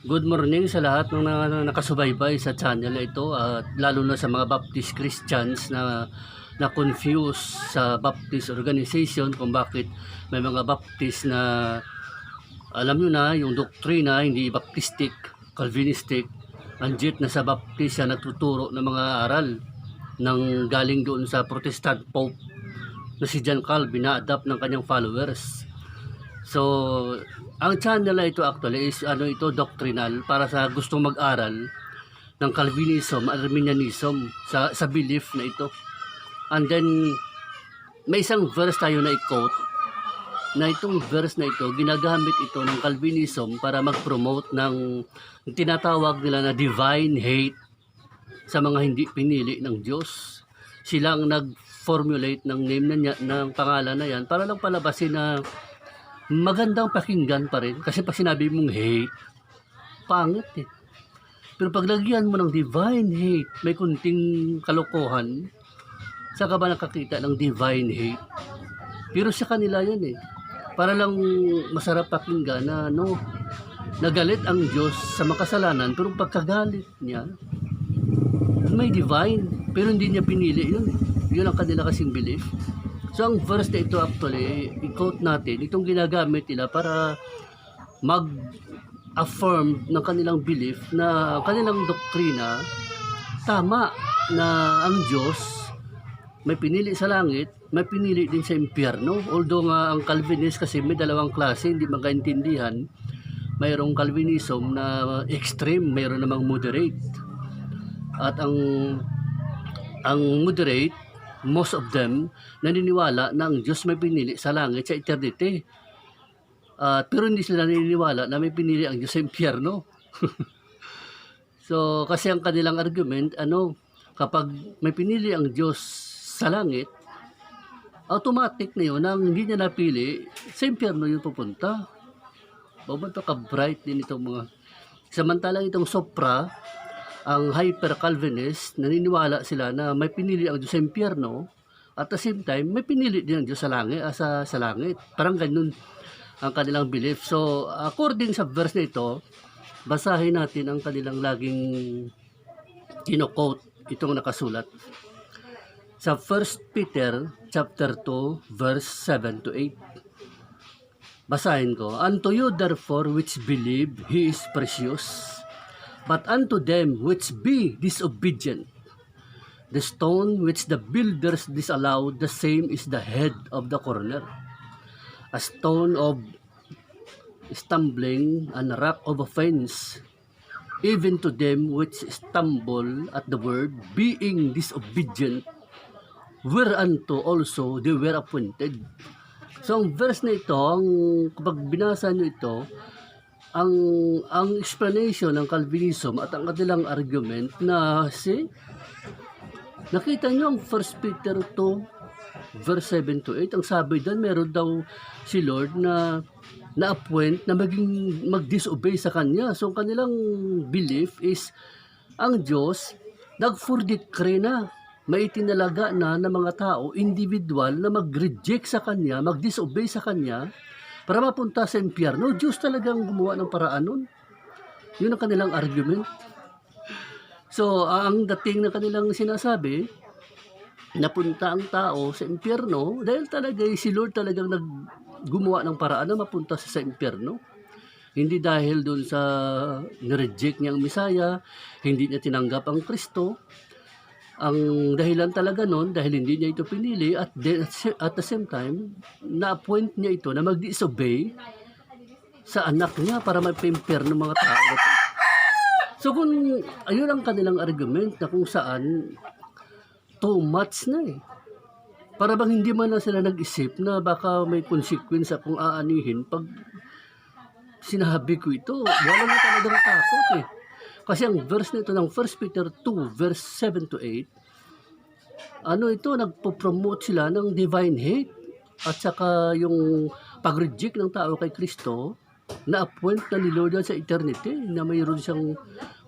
Good morning sa lahat ng nakasubaybay sa channel na ito at lalo na sa mga Baptist Christians na confused sa Baptist organization kung bakit may mga Baptist na alam nyo na yung doktrina hindi Baptistic, Calvinistic, anjit na sa Baptist siya nagtuturo ng mga aral ng galing doon sa Protestant Pope na si John Calvin na adapt ng kanyang followers. So, ang channel na ito actually is doctrinal para sa gustong mag-aral ng Calvinism, Arminianism sa belief na ito. And then may isang verse tayo na i-quote na itong verse na ito, ginagamit ito ng Calvinism para mag-promote ng tinatawag nila na divine hate sa mga hindi pinili ng Diyos. Sila ang nag-formulate ng name na niya, ng pangalan na yan para lang palabasin na magandang pakinggan pa rin. Kasi pag sinabi mong hate, pangit eh. Pero pag lagyan mo ng divine hate, may kunting kalokohan, saka ba nakakita ng divine hate? Pero sa kanila yan eh. Para lang masarap pakinggan na nagalit ang Diyos sa makasalanan, pero pagkagalit niya, may divine, pero hindi niya pinili yun. Yun ang kanila kasing belief. So ang verse na ito actually, i-quote natin, itong ginagamit nila para mag-affirm ng kanilang belief na kanilang doktrina, tama na ang Diyos may pinili sa langit, may pinili din sa impyerno. Although nga ang Calvinist kasi may dalawang klase, hindi magkaintindihan. Mayroong Calvinism na extreme, mayroon namang moderate. At ang moderate, most of them naniniwala na ang Diyos may pinili sa langit sa eternity. Pero hindi sila naniniwala na may pinili ang Diyos sa impyerno. So kasi ang kanilang argument, kapag may pinili ang Diyos sa langit, automatic na yun, nang hindi niya napili, sa impyerno yun pupunta. Babanto ka bright din itong mga. Samantalang itong Sopra, ang hyper-Calvinist, naniniwala sila na may pinili ang Diyos sa impyerno, at the same time, may pinili din ang Diyos sa langit, sa langit. Parang ganun ang kanilang belief. So, according sa verse na ito, basahin natin ang kanilang laging kino-quote, itong nakasulat. Sa 1 Peter chapter 2 verse 7 to 8. Basahin ko. Unto you therefore which believe, he is precious. But unto them which be disobedient, the stone which the builders disallowed, the same is the head of the corner, a stone of stumbling and a rock of offense, even to them which stumble at the word, being disobedient, whereunto also they were appointed. So ang verse na ito, kapag binasa nyo ito, ang explanation ng Calvinism at ang kanilang argument na nakita nyo ang 1 Peter 2 verse 7 to 8, ang sabi doon, meron daw si Lord na na-appoint na mag-disobey sa Kanya. So ang kanilang belief is ang Diyos nag-for-decree na, may itinalaga na ng mga tao, individual, na mag-reject sa Kanya, mag-disobey sa Kanya, para mapunta sa impyerno. Diyos talagang gumawa ng paraan nun. Yun ang kanilang argument. So, ang dating na kanilang sinasabi, napunta ang tao sa impyerno, dahil talaga si Lord talagang gumawa ng paraan na mapunta sa impyerno. Hindi dahil doon sa nireject niya ang Misaya, hindi niya tinanggap ang Kristo. Ang dahilan talaga nun, dahil hindi niya ito pinili, at the same time, na-appoint niya ito na mag-disobey sa anak niya para maipa-impyerno ng mga tao. So kung ayun ang kanilang argument na kung saan too much na eh. Para bang hindi man lang sila nag-isip na baka may consequence kung aanihin pag sinabi ko ito. Wala na talagang takot eh. Kasi ang verse nito ng 1 Peter 2 verse 7 to 8, nagpo-promote sila ng divine hate at saka yung pag-reject ng tao kay Kristo na-appoint na ni Lord sa eternity, na mayroon siyang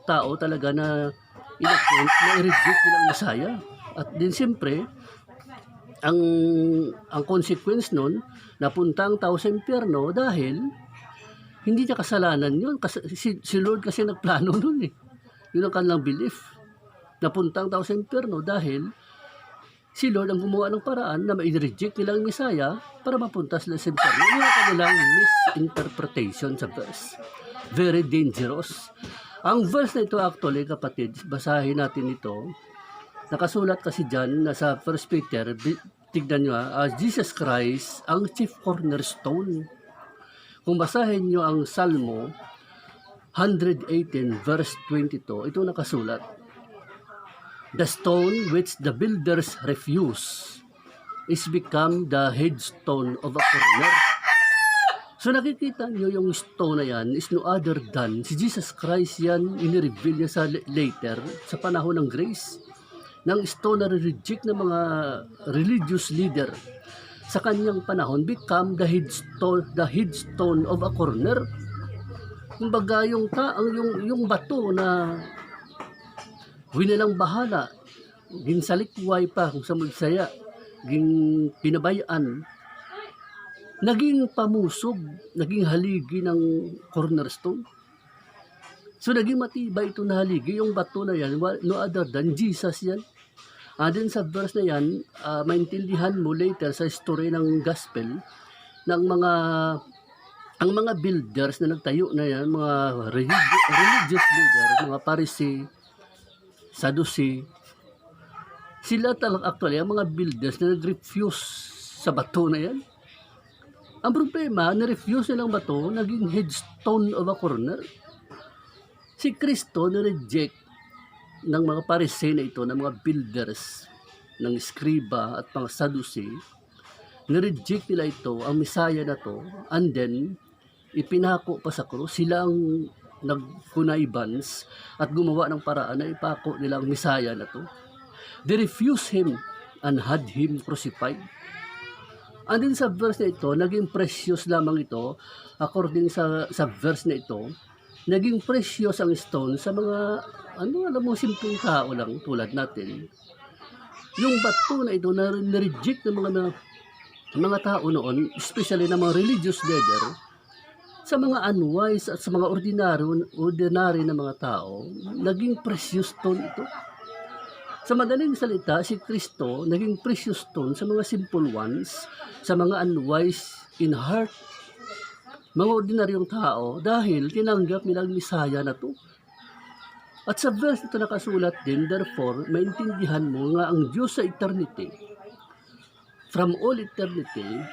tao talaga na in-appoint na i-reject nilang Messiah. At din siyempre, ang consequence nun, napunta ang tao sa impyerno dahil Hindi niya kasalanan yun. Kasi, si Lord kasi nagplano nun eh. Yun ang kanilang belief. Napunta ang tao sa impyerno dahil si Lord ang gumawa ng paraan na ma-reject nila ang Messiah para mapunta sila sa impyerno. Yun ang kanilang misinterpretation sa verse. Very dangerous. Ang verse na ito actually, kapatid, basahin natin ito. Nakasulat kasi dyan, nasa 1 Peter, tignan nyo Jesus Christ, ang chief cornerstone. Kung basahin nyo ang Salmo 118 verse 22, ito nakasulat. The stone which the builders refuse is become the headstone of a corner. So nakikita nyo yung stone na yan is no other than si Jesus Christ yan, inireveal niya sa later, sa panahon ng grace. Ng stone na reject ng mga religious leader sa kanyang panahon become the headstone of a corner. Kumbaga yung bato na winilang bahala, ginsalikway pa kung sa magsaya, ging pinabayaan, naging pamusog, naging haligi ng cornerstone. So naging matibay ito na haligi, yung bato na yan, no other than Jesus yan. Din sa verse na yan, maintindihan mo later sa story ng gospel, ng ang mga builders na nagtayo na yan, mga religious leader, mga Pharisee, Sadducee, sila talaga actually, ang mga builders na nag-refuse sa bato na yan. Ang problema, na-refuse nilang bato, naging headstone of a corner. Si Kristo na-reject ng mga Pharisee na ito, ng mga builders, ng Scriba at mga Sadducee, na-reject nila ito, ang Messiah na to, and then, ipinako pa sa krus, sila ang nag-connivance at gumawa ng paraan na ipako nila ang Messiah na to. They refused him and had him crucified. And then sa verse na ito, naging precious lamang ito, according sa verse na ito, naging precious ang stone sa mga, alam mo, simpleng tao lang tulad natin. Yung bato na ito na reject ng mga tao noon, especially ng mga religious leader, sa mga unwise at sa mga ordinary na mga tao, naging precious stone ito. Sa madaling salita, si Kristo naging precious stone sa mga simple ones, sa mga unwise in heart, mga ordinaryong tao, dahil tinanggap nilang Messiah na to. At sa verse ito nakasulat din, therefore, maintindihan mo nga ang Diyos sa eternity, from all eternity,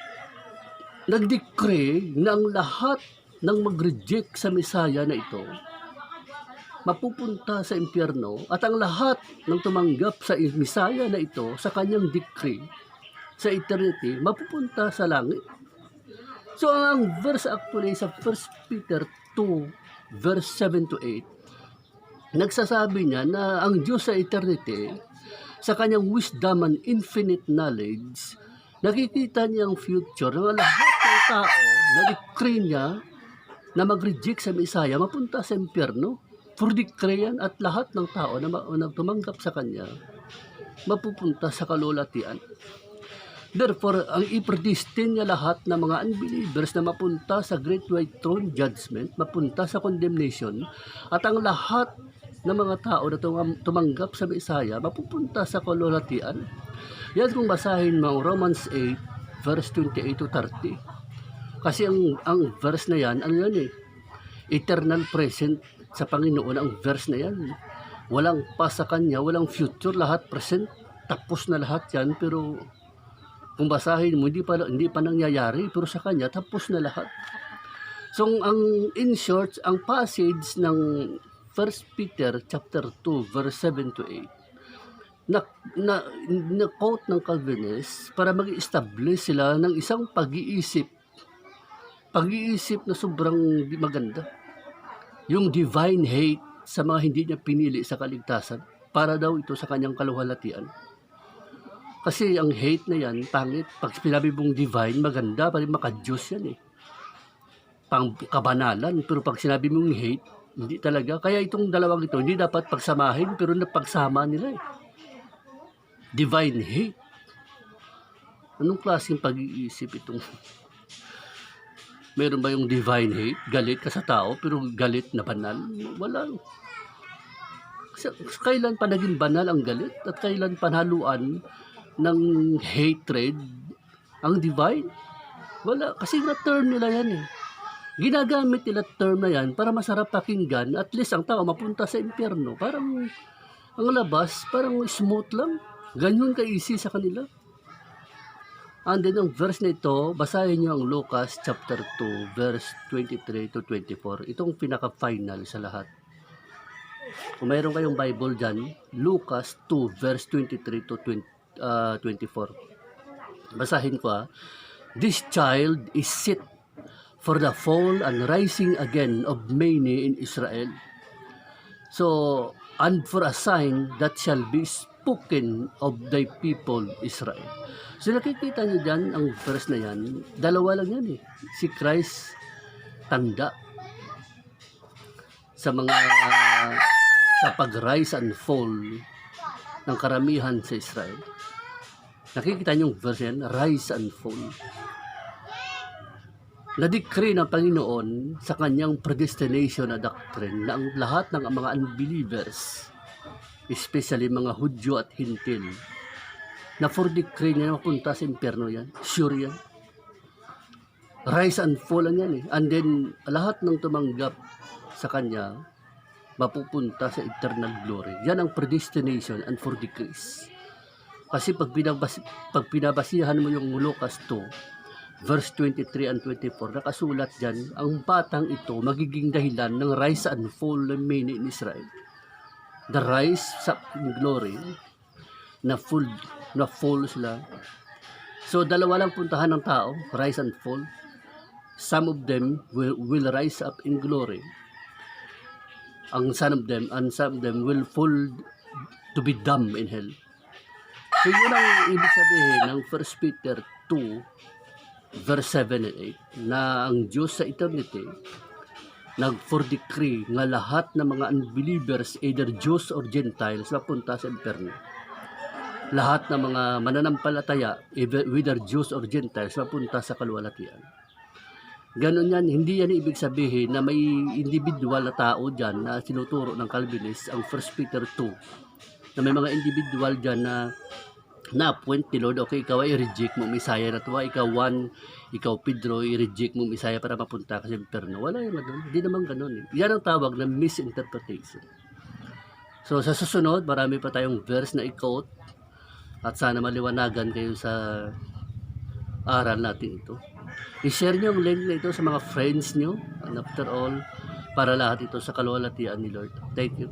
nag-decree na ang lahat ng mag-reject sa Messiah na ito, mapupunta sa impyerno, at ang lahat ng tumanggap sa Messiah na ito sa kanyang decree sa eternity, mapupunta sa langit. So ang verse actually sa 1 Peter 2 verse 7 to 8, nagsasabi niya na ang Diyos sa eternity, sa kanyang wisdom and infinite knowledge, nakikita niya ang future ng lahat ng tao na decree niya na mag-reject sa Messiah, mapunta sa impyerno. For decree yan, at lahat ng tao na tumanggap sa kanya, mapupunta sa kalulatian. Therefore, ang ipredestine niya lahat ng mga unbelievers na mapunta sa Great White Throne Judgment, mapunta sa condemnation, at ang lahat ng mga tao na tumanggap sa Messiah, mapupunta sa kalulatian. Yan kung basahin mo Romans 8, verse 28 to 30. Kasi ang verse na yan, ano yan eh, eternal present sa Panginoon ang verse na yan. Walang past sa kanya, walang future, lahat present, tapos na lahat yan. Pero kung basahin mo, hindi pa nangyayari, pero sa kanya tapos na lahat. So ang in short, ang passage ng 1 Peter chapter 2 verse 7 to 8 na quote ng Calvinist para mag-establish sila ng isang pag-iisip na sobrang maganda. Yung divine hate sa mga hindi niya pinili sa kaligtasan, para daw ito sa kanyang kaluwalhatian. Kasi ang hate na yan, pangit. Pag sinabi mong divine, maganda, pa rin maka-Diyos yan eh. Pang kabanalan, pero pag sinabi mong hate, hindi talaga. Kaya itong dalawang ito, hindi dapat pagsamahin, pero napagsama nila eh. Divine hate. Anong klaseng pag-iisip itong Meron ba yung divine hate? Galit ka sa tao pero galit na banal? Wala. Kailan pa naging banal ang galit at kailan panhaluan ng hatred ang divine? Wala. Kasi na-term nila yan eh. Ginagamit nila term na yan para masarap pakinggan. At least ang tao mapunta sa impyerno. Parang ang labas, parang smooth lang. Ganyan ka-easy sa kanila. And then ang verse na ito, basahin nyo ang Lucas chapter 2, verse 23 to 24. Itong pinaka-final sa lahat. Kung mayroon kayong Bible dyan, Lucas 2, verse 23 to 24. Basahin ko. This child is set for the fall and rising again of many in Israel. So, and for a sign that shall be spoken of thy people Israel. So nakikita nyo dyan, ang verse na yan, dalawa lang yan eh. Si Christ, tanda sa mga sa pag-rise and fall ng karamihan sa Israel. Nakikita nyo yung verse yan, rise and fall. Na-decree ng Panginoon sa kanyang predestination na doctrine na ang lahat ng mga unbelievers, especially mga Hudyo at Hintil, na for decree niya mapunta sa impyerno yan. Sure yan. Rise and fall lang yan eh. And then, lahat ng tumanggap sa kanya, mapupunta sa eternal glory. Yan ang predestination and for decrees. Kasi pag pinabasihan mo yung Lucas 2, verse 23 and 24, nakasulat dyan, ang batang ito magiging dahilan ng rise and fall ng many in Israel. The rise sa glory, na fall sila. So, dalawa lang puntahan ng tao, rise and fall. Some of them will rise up in glory. Some of them will fall to be damned in hell. So, yun ang ibig sabihin ng 1 Peter 2, verse 7 and 8, na ang Diyos sa eternity nag-for decree nga lahat ng mga unbelievers, either Jews or Gentiles, mapunta sa impyerno. Lahat ng mga mananampalataya, whether Jews or Gentiles, mapunta sa kaluwalhatian. Ganon yan, hindi yan ibig sabihin na may individual na tao dyan na sinuturo ng Calvinist, ang 1 Peter 2, na may mga individual dyan na appoint ni Lord, okay, ikaw ay i-reject mo Messiah na tuwa, ikaw Juan, ikaw Pedro, i-reject mo Messiah para mapunta ka sa impyerno. Wala yung gano'n, hindi naman gano'n eh. Yan ang tawag na misinterpretation. So sa susunod, marami pa tayong verse na i-quote at sana maliwanagan kayo sa aral natin ito. I-share nyo ang link na ito sa mga friends nyo, and after all, para lahat ito sa kaluwalhatian ni Lord. Thank you.